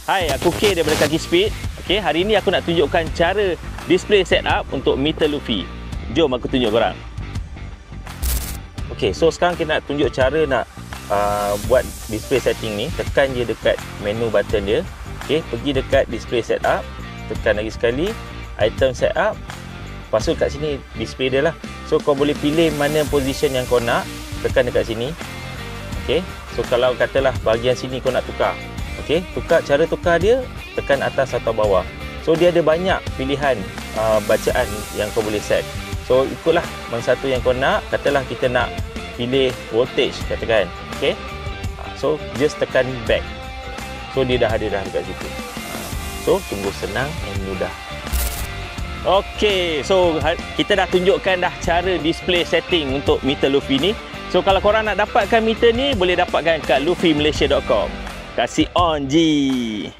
Hai, aku K daripada Kaki Speed. Okey, hari ni aku nak tunjukkan cara display setup untuk meter Luffy. Jom aku tunjuk korang. Okey, so sekarang kita nak tunjuk cara nak buat display setting ni. Tekan je dekat menu button dia. Okey, pergi dekat display setup, tekan lagi sekali item setup. Lepas tu kat sini display dia lah. So kau boleh pilih mana position yang kau nak, tekan dekat sini. Okey, so kalau katalah bahagian sini kau nak tukar. Okey, cara tukar dia tekan atas atau bawah. So dia ada banyak pilihan bacaan yang kau boleh set. So ikutlah mana satu yang kau nak. Katalah kita nak pilih voltage katakan. Okey, so just tekan back. So dia dah ada dah dekat situ. So sungguh senang dan mudah. Okey, so kita dah tunjukkan dah cara display setting untuk meter Luffy ni. So kalau korang nak dapatkan meter ni, boleh dapatkan kat luffymalaysia.com. Kasih on je.